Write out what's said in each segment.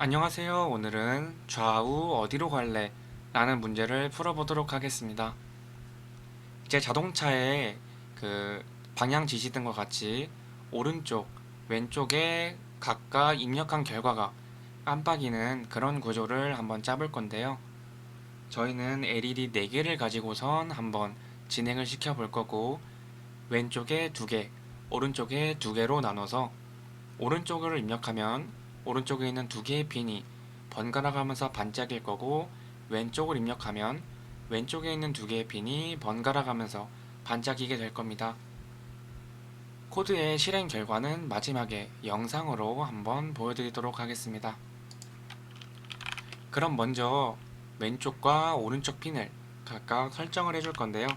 안녕하세요. 오늘은 좌우 어디로 갈래? 라는 문제를 풀어보도록 하겠습니다. 이제 자동차에 그 방향 지시등과 같이 오른쪽, 왼쪽에 각각 입력한 결과가 깜빡이는 그런 구조를 한번 짜볼 건데요. 저희는 LED 4개를 가지고선 한번 진행을 시켜 볼 거고, 왼쪽에 2개, 오른쪽에 2개로 나눠서 오른쪽을 입력하면 오른쪽에 있는 2개의 핀이 번갈아 가면서 반짝일 거고, 왼쪽을 입력하면 왼쪽에 있는 2개의 핀이 번갈아 가면서 반짝이게 될 겁니다. 코드의 실행 결과는 마지막에 영상으로 한번 보여드리도록 하겠습니다. 그럼 먼저 왼쪽과 오른쪽 핀을 각각 설정을 해줄 건데요.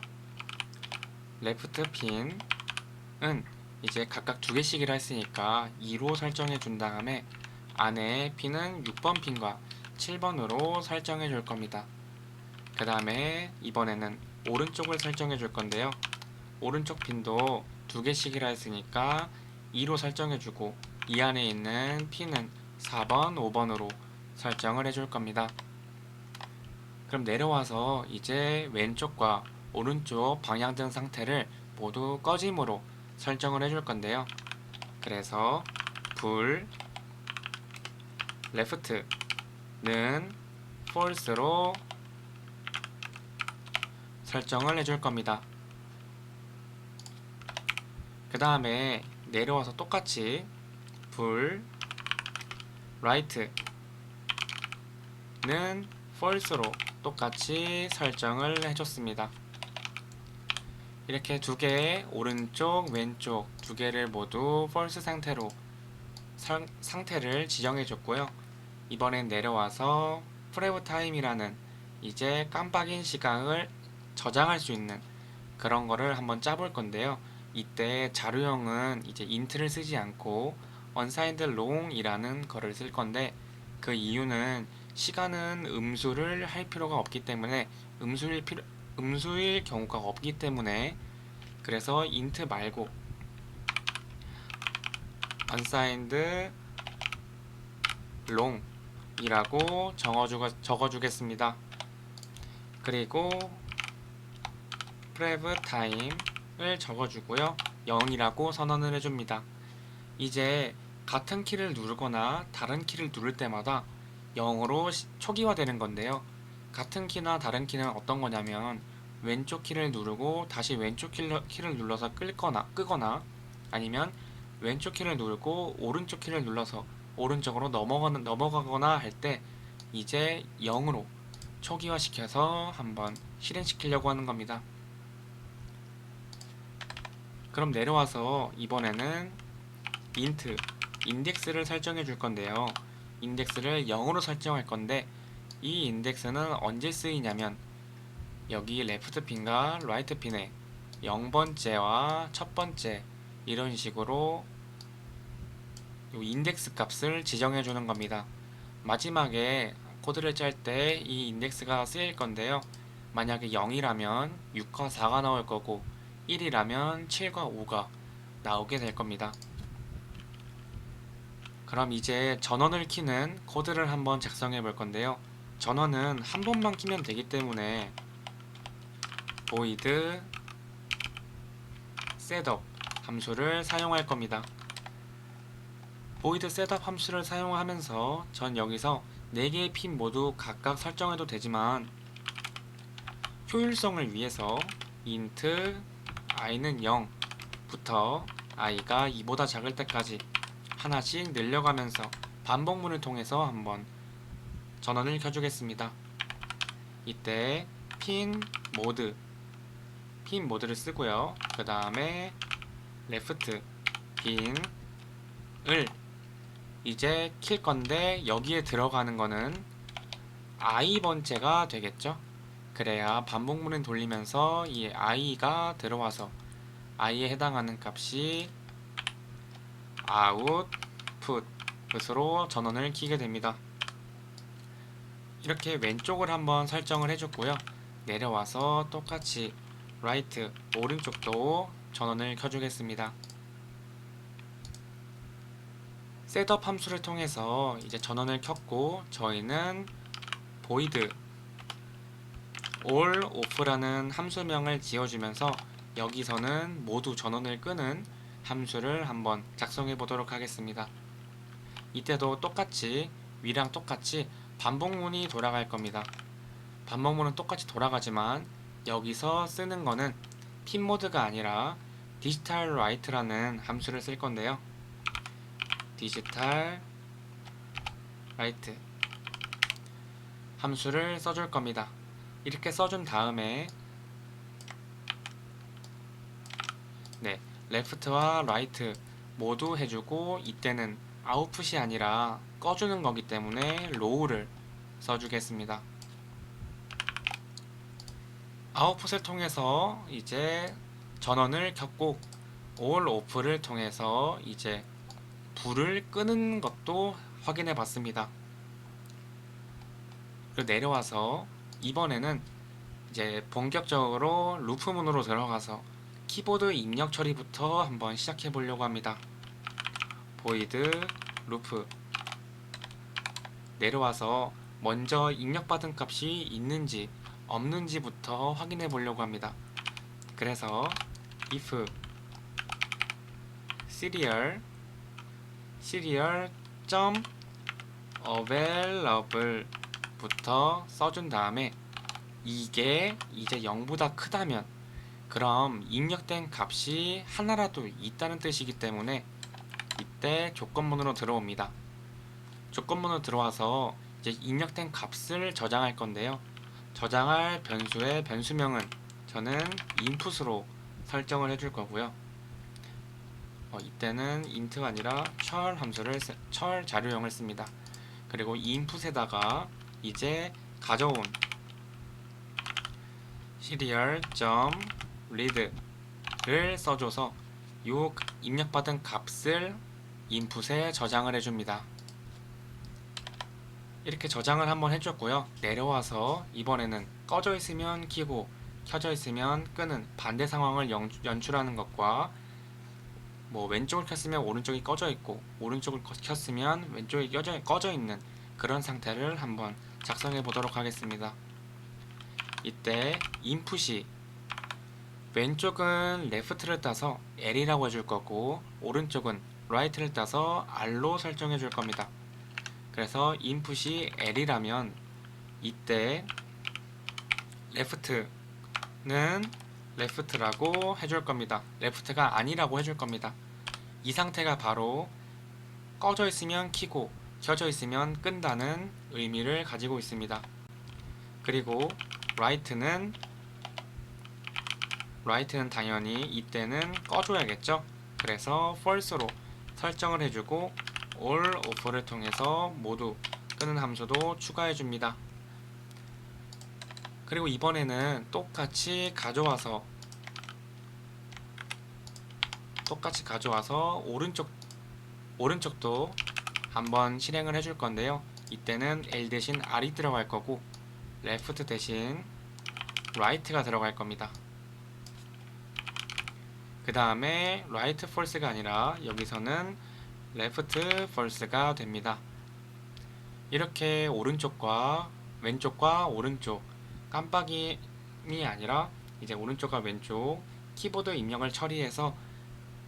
레프트 핀은 이제 각각 2개씩이라 했으니까 2로 설정해 준 다음에 안에 핀은 6번 핀과 7번으로 설정해 줄 겁니다. 그 다음에 이번에는 오른쪽을 설정해 줄 건데요. 오른쪽 핀도 2개씩이라 했으니까 2로 설정해 주고, 이 안에 있는 핀은 4번, 5번으로 설정을 해 줄 겁니다. 그럼 내려와서 이제 왼쪽과 오른쪽 방향등 상태를 모두 꺼짐으로 설정을 해줄 건데요. 그래서 불 left는 false로 설정을 해줄 겁니다. 그 다음에 내려와서 똑같이 불 right는 false로 똑같이 설정을 해줬습니다. 이렇게 2개, 오른쪽, 왼쪽 2개를 모두 false 상태로 상태를 지정해 줬고요. 이번엔 내려와서 프레브 타임이라는 이제 깜빡인 시간을 저장할 수 있는 그런 거를 한번 짜볼 건데요. 이때 자료형은 이제 int를 쓰지 않고 unsigned long이라는 거를 쓸 건데, 그 이유는 시간은 음수를 할 필요가 없기 때문에, 음수일 경우가 없기 때문에, 그래서 int 말고 unsigned long 이라고 적어주겠습니다. 그리고 prev time을 적어주고요. 0이라고 선언을 해줍니다. 이제 같은 키를 누르거나 다른 키를 누를 때마다 0으로 초기화되는 건데요. 같은 키나 다른 키는 어떤 거냐면, 왼쪽 키를 누르고 다시 왼쪽 키를 눌러서 끄거나, 아니면 왼쪽 키를 누르고 오른쪽 키를 눌러서 오른쪽으로 넘어가거나 할 때 이제 0으로 초기화시켜서 한번 실행시키려고 하는 겁니다. 그럼 내려와서 이번에는 int, 인덱스를 설정해 줄 건데요. 인덱스를 0으로 설정할 건데, 이 인덱스는 언제 쓰이냐면 여기 레프트 핀과 라이트 핀에 0번째와 첫 번째 이런 식으로 인덱스 값을 지정해 주는 겁니다. 마지막에 코드를 짤 때 이 인덱스가 쓰일 건데요. 만약에 0이라면 6과 4가 나올 거고, 1이라면 7과 5가 나오게 될 겁니다. 그럼 이제 전원을 키는 코드를 한번 작성해 볼 건데요. 전원은 한 번만 키면 되기 때문에 void setup 함수를 사용할 겁니다. void setup 함수를 사용하면서 전 여기서 4개의 핀 모두 각각 설정해도 되지만, 효율성을 위해서 int i는 0부터 i가 2보다 작을 때까지 하나씩 늘려가면서 반복문을 통해서 한번 전원을 켜주겠습니다. 이때 핀 모드를 쓰고요. 그 다음에 left 핀을 이제 킬 건데, 여기에 들어가는 거는 i번째가 되겠죠. 그래야 반복문을 돌리면서 이 i가 들어와서 i에 해당하는 값이 output으로 전원을 켜게 됩니다. 이렇게 왼쪽을 한번 설정을 해줬고요. 내려와서 똑같이 right 오른쪽도 전원을 켜주겠습니다. 셋업 함수를 통해서 이제 전원을 켰고 저희는 void all off라는 함수명을 지어주면서 여기서는 모두 전원을 끄는 함수를 한번 작성해 보도록 하겠습니다. 이때도 똑같이 위랑 똑같이 반복문이 돌아갈 겁니다. 반복문은 똑같이 돌아가지만 여기서 쓰는 거는 핀모드가 아니라 디지털 라이트라는 함수를 쓸 건데요. 디지털 라이트 함수를 써줄 겁니다. 이렇게 써준 다음에 레프트와 라이트 모두 해주고 이때는 아웃풋이 아니라 꺼주는 거기 때문에 로우를 써주겠습니다. 아웃풋을 통해서 이제 전원을 켰고 all off를 통해서 이제 불을 끄는 것도 확인해 봤습니다. 그리고 내려와서 이번에는 이제 본격적으로 루프문으로 들어가서 키보드 입력 처리부터 한번 시작해 보려고 합니다. void 루프 내려와서 먼저 입력받은 값이 있는지 없는지부터 확인해 보려고 합니다. 그래서 if serial.available 부터 써준 다음에 이게 이제 0보다 크다면 그럼 입력된 값이 하나라도 있다는 뜻이기 때문에 이때 조건문으로 들어옵니다. 조건문으로 들어와서 이제 입력된 값을 저장할 건데요. 저장할 변수의 변수명은 저는 input으로 설정을 해줄 거고요. 이때는 int가 아니라 char 자료형을 씁니다. 그리고 이 input에다가 이제 가져온 serial.read를 써줘서 요 입력받은 값을 input에 저장을 해줍니다. 이렇게 저장을 한번 해줬고요. 내려와서 이번에는 꺼져 있으면 켜고 켜져 있으면 끄는 반대 상황을 연출하는 것과 왼쪽을 켰으면 오른쪽이 꺼져 있고 오른쪽을 켰으면 왼쪽이 꺼져 있는 그런 상태를 한번 작성해 보도록 하겠습니다. 이때 인풋이 왼쪽은 left를 따서 L이라고 해줄 거고 오른쪽은 right를 따서 R로 설정해 줄 겁니다. 그래서 인풋이 L이라면 이때 left는 left라고 해줄 겁니다. left가 아니라고 해줄 겁니다. 이 상태가 바로 꺼져 있으면 켜고 켜져 있으면 끈다는 의미를 가지고 있습니다. 그리고 right는 당연히 이때는 꺼줘야겠죠. 그래서 false로 설정을 해주고 all off를 통해서 모두 끄는 함수도 추가해줍니다. 그리고 이번에는 똑같이 가져와서 오른쪽도 한번 실행을 해줄 건데요. 이때는 L 대신 R이 들어갈 거고 left 대신 right가 들어갈 겁니다. 그 다음에 right false가 아니라 여기서는 left false가 됩니다. 이렇게 오른쪽과 왼쪽과 오른쪽 깜빡임이 아니라 이제 오른쪽과 왼쪽 키보드 입력을 처리해서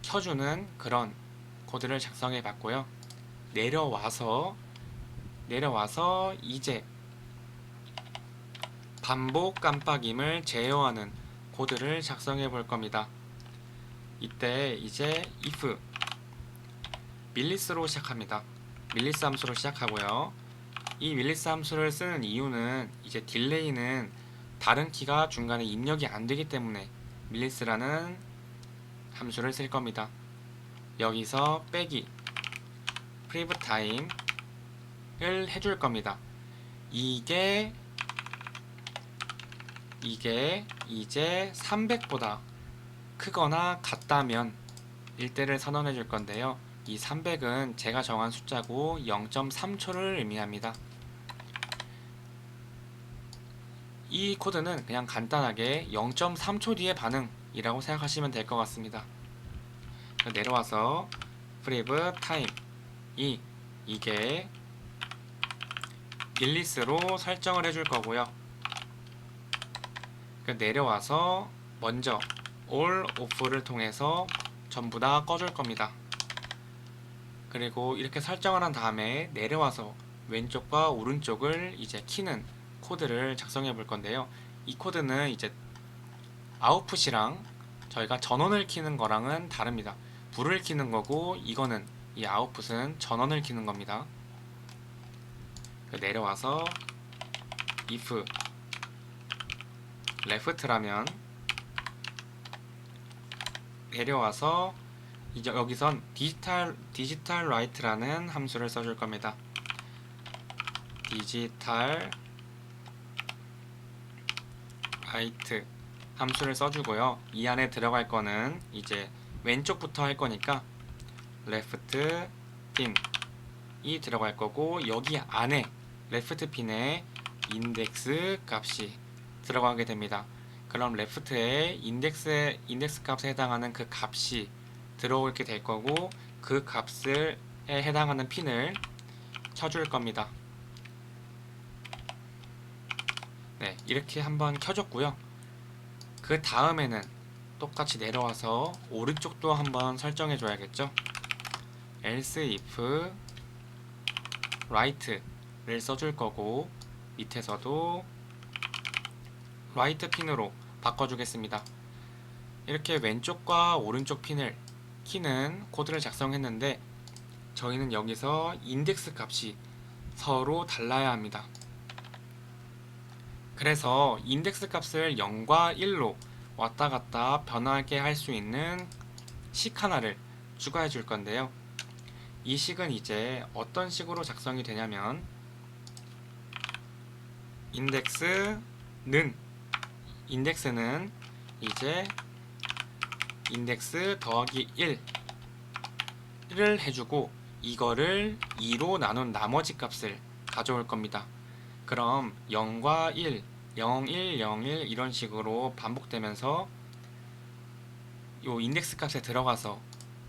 켜주는 그런 코드를 작성해 봤고요. 내려와서 이제 반복 깜빡임을 제어하는 코드를 작성해 볼 겁니다. 이때 이제 if 밀리스로 시작합니다. 밀리스 함수로 시작하고요. 이 밀리스 함수를 쓰는 이유는 이제 딜레이는 다른 키가 중간에 입력이 안 되기 때문에 밀리스라는 함수를 쓸 겁니다. 여기서 빼기 prev time을 해줄 겁니다. 이게 이제 300보다 크거나 같다면 1대를 선언해 줄 건데요. 이 300은 제가 정한 숫자고 0.3초를 의미합니다. 이 코드는 그냥 간단하게 0.3초 뒤의 반응이라고 생각하시면 될 것 같습니다. 내려와서 prev time 이게 일리스로 설정을 해줄 거고요. 내려와서 먼저 all off를 통해서 전부 다 꺼줄 겁니다. 그리고 이렇게 설정을 한 다음에 내려와서 왼쪽과 오른쪽을 이제 키는 코드를 작성해 볼 건데요. 이 코드는 이제 아웃풋이랑 저희가 전원을 키는 거랑은 다릅니다. 불을 키는 거고, 이거는 이 아웃풋은 전원을 키는 겁니다. 내려와서 if left라면 내려와서 이제 여기선 디지털 라이트라는 함수를 써줄 겁니다. 디지털 라이트 함수를 써주고요. 이 안에 들어갈 거는 이제 왼쪽부터 할 거니까 left pin이 들어갈 거고, 여기 안에 left pin에 인덱스 값이 들어가게 됩니다. 그럼 left에 인덱스 값에 해당하는 그 값이 들어오게 될 거고, 그 값에 해당하는 핀을 쳐줄 겁니다. 네, 이렇게 한번 켜줬고요. 그 다음에는 똑같이 내려와서 오른쪽도 한번 설정해 줘야겠죠. else if right를 써줄 거고, 밑에서도 right 핀으로 바꿔주겠습니다. 이렇게 왼쪽과 오른쪽 핀을 키는 코드를 작성했는데, 저희는 여기서 인덱스 값이 서로 달라야 합니다. 그래서 인덱스 값을 0과 1로 왔다 갔다 변하게 할 수 있는 식 하나를 추가해 줄 건데요. 이 식은 이제 어떤 식으로 작성이 되냐면, 인덱스는 이제 인덱스 더하기 1을 해주고, 이거를 2로 나눈 나머지 값을 가져올 겁니다. 그럼 0과 1, 0, 1, 0, 1 이런 식으로 반복되면서 요 인덱스 값에 들어가서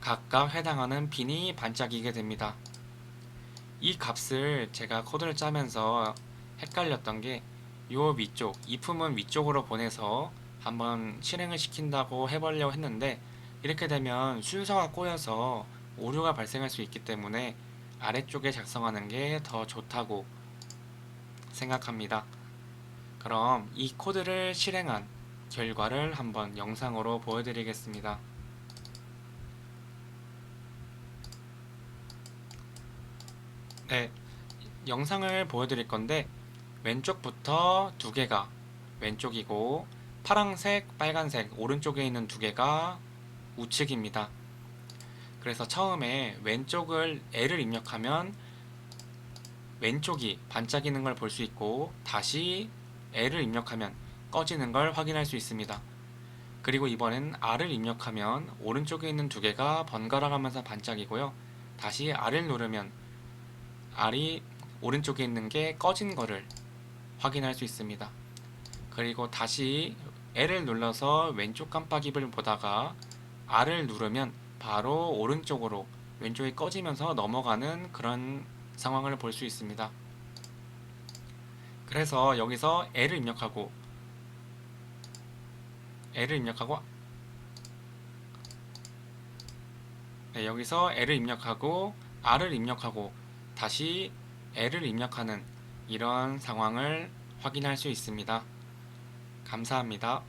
각각 해당하는 핀이 반짝이게 됩니다. 이 값을 제가 코드를 짜면서 헷갈렸던 게, 요 위쪽, if문 위쪽으로 보내서 한번 실행을 시킨다고 해보려고 했는데, 이렇게 되면 순서가 꼬여서 오류가 발생할 수 있기 때문에 아래쪽에 작성하는 게 더 좋다고 생각합니다. 그럼 이 코드를 실행한 결과를 한번 영상으로 보여드리겠습니다. 네, 영상을 보여드릴 건데, 왼쪽부터 두 개가 왼쪽이고, 파란색, 빨간색 오른쪽에 있는 두 개가 우측입니다. 그래서 처음에 왼쪽을 L을 입력하면 왼쪽이 반짝이는 걸 볼 수 있고, 다시 L을 입력하면 꺼지는 걸 확인할 수 있습니다. 그리고 이번엔 R을 입력하면 오른쪽에 있는 두 개가 번갈아 가면서 반짝이고요. 다시 R을 누르면 R이 오른쪽에 있는 게 꺼진 거를 확인할 수 있습니다. 그리고 다시 L을 눌러서 왼쪽 깜빡이를 보다가 R을 누르면 바로 오른쪽으로 왼쪽이 꺼지면서 넘어가는 그런 상황을 볼 수 있습니다. 그래서 여기서 L을 입력하고 네, 여기서 L을 입력하고 R을 입력하고 다시 L을 입력하는 이런 상황을 확인할 수 있습니다. 감사합니다.